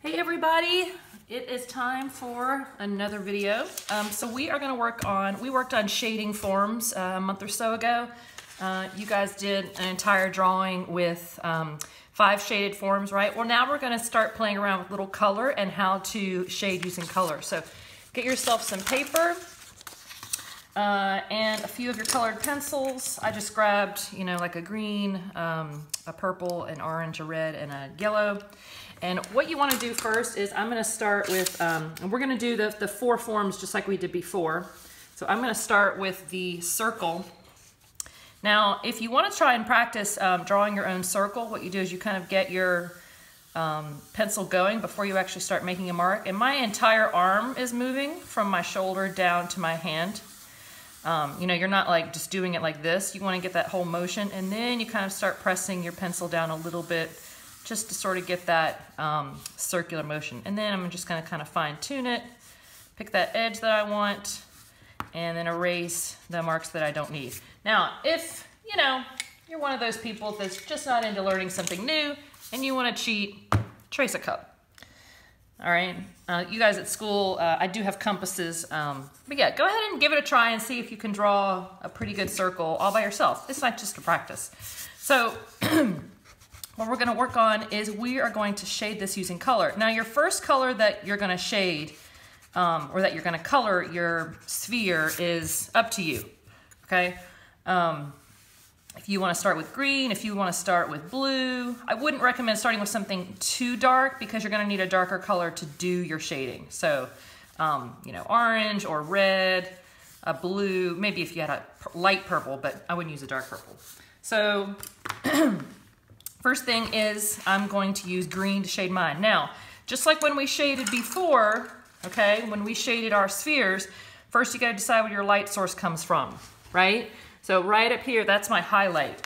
Hey everybody, it is time for another video. So we are going to we worked on shading forms a month or so ago. You guys did an entire drawing with 5 shaded forms, right? Well, now we're going to start playing around with little color and how to shade using color. So get yourself some paper and a few of your colored pencils. I just grabbed, like a green, a purple, an orange, a red, and a yellow. And what you want to do first is I'm going to start with, and we're going to do the 4 forms just like we did before. So I'm going to start with the circle. Now, if you want to try and practice drawing your own circle, what you do is you kind of get your pencil going before you actually start making a mark. And my entire arm is moving from my shoulder down to my hand. You're not like just doing it like this. You want to get that whole motion, and then you kind of start pressing your pencil down a little bit just to sort of get that circular motion. And then I'm just going to kind of fine tune it, pick that edge that I want, and then erase the marks that I don't need. Now, if, you're one of those people that's just not into learning something new and you want to cheat, trace a cup. All right, you guys at school, I do have compasses, but yeah, go ahead and give it a try and see if you can draw a pretty good circle all by yourself. It's not just a practice. So, what we're going to work on is we are going to shade this using color. Now, your first color that you're going to shade, or that you're going to color your sphere is up to you, okay? If you want to start with green, if you want to start with blue, I wouldn't recommend starting with something too dark because you're going to need a darker color to do your shading. So, orange or red, a blue, maybe if you had a light purple, but I wouldn't use a dark purple. So, first thing is I'm going to use green to shade mine. Now, just like when we shaded before, okay, when we shaded our spheres, first you gotta decide where your light source comes from, right? So right up here, that's my highlight.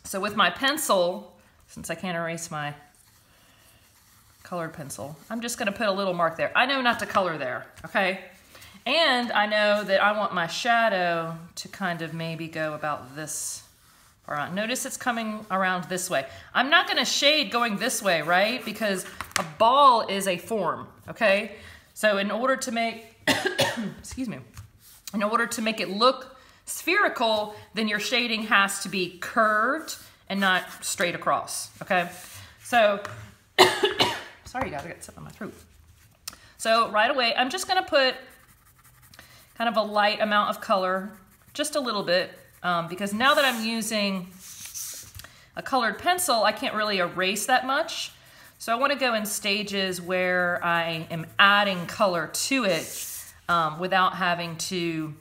So with my pencil, since I can't erase my colored pencil, I'm just gonna put a little mark there. I know not to color there, okay? And I know that I want my shadow to kind of maybe go about this. Notice it's coming around this way. I'm not going to shade going this way, right? Because a ball is a form, okay? So in order to make, excuse me, in order to make it look spherical, then your shading has to be curved and not straight across, okay? So, sorry, you gotta get something in my throat. So right away, I'm just going to put kind of a light amount of color, just a little bit, because now that I'm using a colored pencil, I can't really erase that much. So I want to go in stages where I am adding color to it without having to,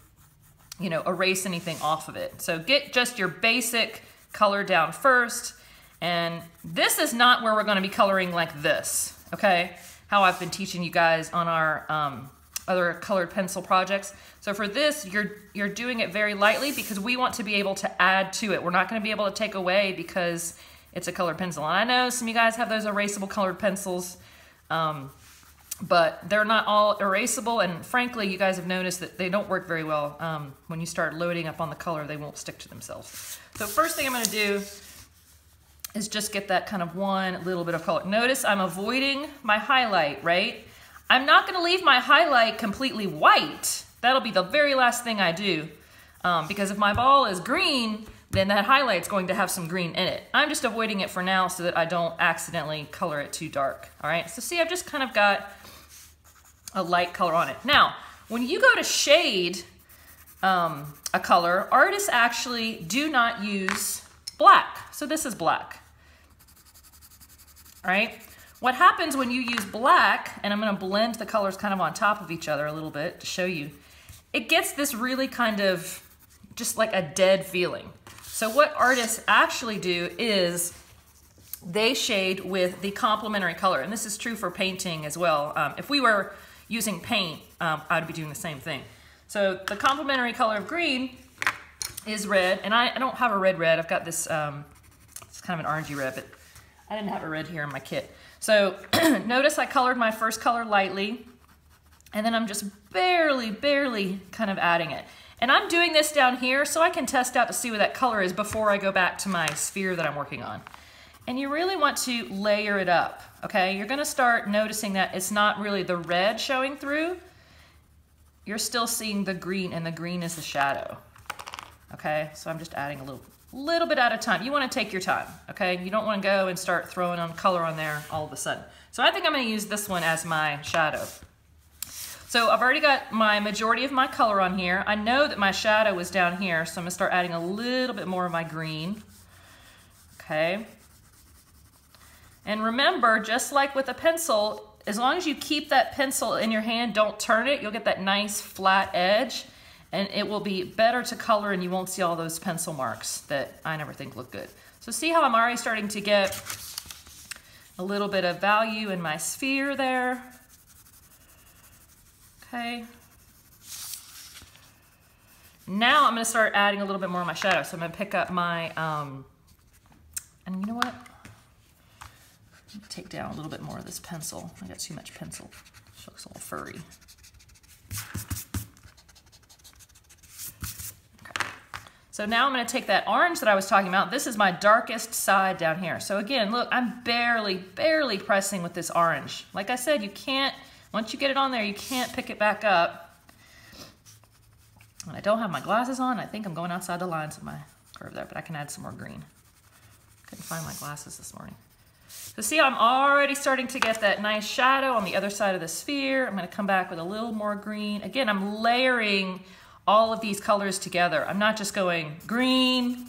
erase anything off of it. So get just your basic color down first. And this is not where we're going to be coloring like this, okay? How I've been teaching you guys on our other colored pencil projects. So for this, you're doing it very lightly because we want to be able to add to it. We're not going to be able to take away because it's a colored pencil. And I know some of you guys have those erasable colored pencils, but they're not all erasable. And frankly, you guys have noticed that they don't work very well. When you start loading up on the color, they won't stick to themselves. So first thing I'm going to do is just get that kind of one little bit of color. Notice I'm avoiding my highlight, right? I'm not going to leave my highlight completely white. That'll be the very last thing I do. Because if my ball is green, then that highlight's going to have some green in it. I'm just avoiding it for now so that I don't accidentally color it too dark. All right, so see, I've just kind of got a light color on it. Now, when you go to shade a color, artists actually do not use black. So this is black. All right. What happens when you use black, and I'm going to blend the colors kind of on top of each other a little bit to show you, it gets this really kind of just like a dead feeling. So what artists actually do is they shade with the complementary color, and this is true for painting as well. If we were using paint, I'd be doing the same thing. So the complementary color of green is red, and I don't have a red. I've got this, it's kind of an orangey red, but I didn't have a red here in my kit. So notice I colored my first color lightly, and then I'm just barely kind of adding it. And I'm doing this down here so I can test out to see what that color is before I go back to my sphere that I'm working on. And you really want to layer it up, okay? You're gonna start noticing that it's not really the red showing through. You're still seeing the green, and the green is the shadow, okay? So I'm just adding a little bit at a time. You wanna take your time, okay? You don't wanna go and start throwing on color on there all of a sudden. So I think I'm gonna use this one as my shadow. So I've already got my majority of my color on here. I know that my shadow is down here, so I'm gonna start adding a little bit more of my green, okay? And remember, just like with a pencil, as long as you keep that pencil in your hand, don't turn it, you'll get that nice flat edge, and it will be better to color, and you won't see all those pencil marks that I never think look good. So see how I'm already starting to get a little bit of value in my sphere there. Okay. Now I'm gonna start adding a little bit more of my shadow. So I'm gonna pick up my, and you know what? Take down a little bit more of this pencil. I got too much pencil. It looks all furry. Okay. So now I'm going to take that orange that I was talking about. This is my darkest side down here. So again, look, I'm barely pressing with this orange. Like I said, you can't, once you get it on there, you can't pick it back up. And I don't have my glasses on. I think I'm going outside the lines of my curve there, but I can add some more green. Couldn't find my glasses this morning. So see, I'm already starting to get that nice shadow on the other side of the sphere. I'm going to come back with a little more green. Again, I'm layering all of these colors together. I'm not just going green,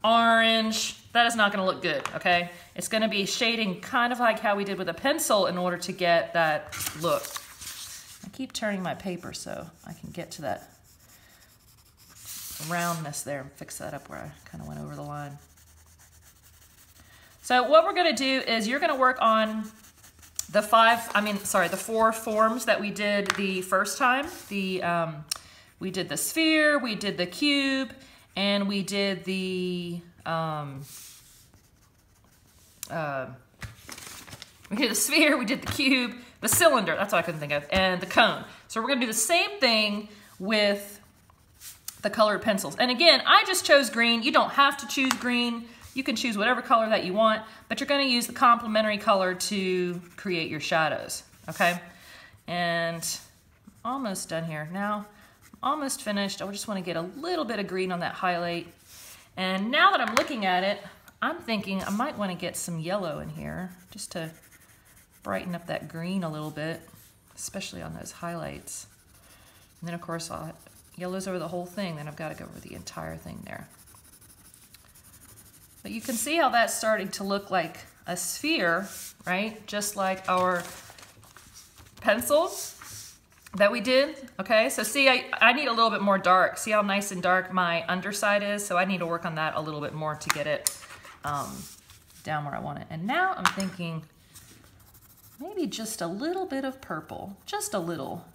orange. That is not going to look good, okay? It's going to be shading kind of like how we did with a pencil in order to get that look. I keep turning my paper so I can get to that roundness there and fix that up where I kind of went over the line. So what we're gonna do is you're gonna work on the four forms that we did the first time. We did the sphere, we did the cube, and we did the sphere, we did the cube, the cylinder, that's what I couldn't think of, and the cone. So we're gonna do the same thing with the colored pencils. And again, I just chose green. You don't have to choose green. You can choose whatever color that you want, but you're going to use the complementary color to create your shadows, okay? And almost done here. Now, almost finished. I just want to get a little bit of green on that highlight. And now that I'm looking at it, I'm thinking I might want to get some yellow in here just to brighten up that green a little bit, especially on those highlights. And then, of course, yellow's over the whole thing. Then I've got to go over the entire thing there. But you can see how that's starting to look like a sphere, right? Just like our pencils that we did, okay? So see, I need a little bit more dark. See how nice and dark my underside is? So I need to work on that a little bit more to get it down where I want it. And now I'm thinking maybe just a little bit of purple, just a little.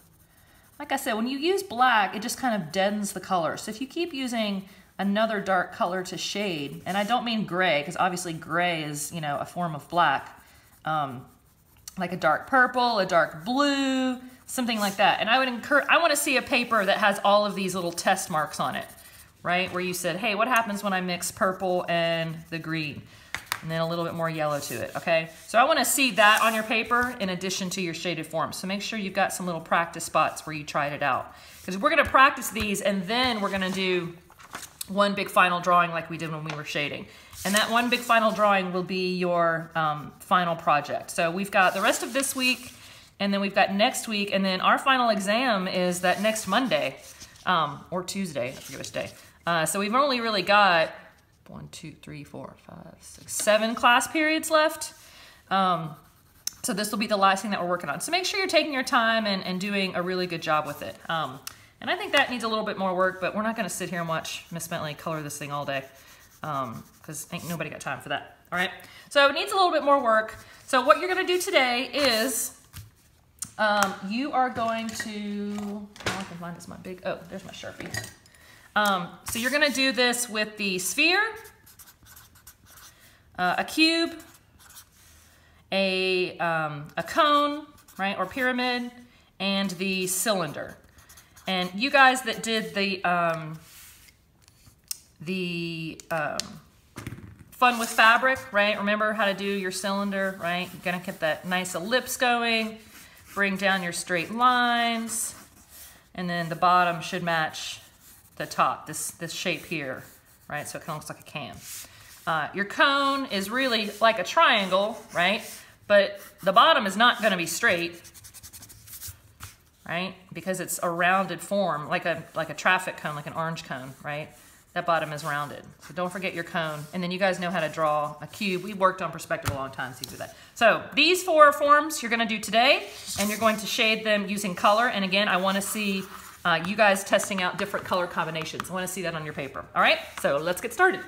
Like I said, when you use black, it just kind of deadens the color. So if you keep using another dark color to shade, and I don't mean gray, because obviously gray is, you know, a form of black, like a dark purple, a dark blue, something like that. And I want to see a paper that has all of these little test marks on it, right? Where you said, hey, what happens when I mix purple and the green? And then a little bit more yellow to it, okay? So I want to see that on your paper in addition to your shaded forms. So make sure you've got some little practice spots where you tried it out. Because we're going to practice these, and then we're going to do one big final drawing like we did when we were shading. And that one big final drawing will be your final project. So we've got the rest of this week, and then we've got next week, and then our final exam is that next Monday, or Tuesday, I forget which day. So we've only really got 1, 2, 3, 4, 5, 6, 7 class periods left. So this will be the last thing that we're working on. So make sure you're taking your time and doing a really good job with it. And I think that needs a little bit more work, but we're not going to sit here and watch Miss Bentley color this thing all day because ain't nobody got time for that. All right, so it needs a little bit more work. So what you're going to do today is you are going to, all I can find is my big, oh, there's my Sharpie. So you're going to do this with the sphere, a cube, a cone, right, or pyramid, and the cylinder. And you guys that did the fun with fabric, right? Remember how to do your cylinder, right? You're gonna get that nice ellipse going, bring down your straight lines, and then the bottom should match the top, this shape here, right? So it kind of looks like a can. Your cone is really like a triangle, right? But the bottom is not gonna be straight, right? Because it's a rounded form, like a traffic cone, like an orange cone, right? That bottom is rounded. So don't forget your cone. And then you guys know how to draw a cube. We worked on perspective a long time, so you do that. So these 4 forms you're gonna do today, and you're going to shade them using color. And again, I wanna see you guys testing out different color combinations. I wanna see that on your paper, all right? So let's get started.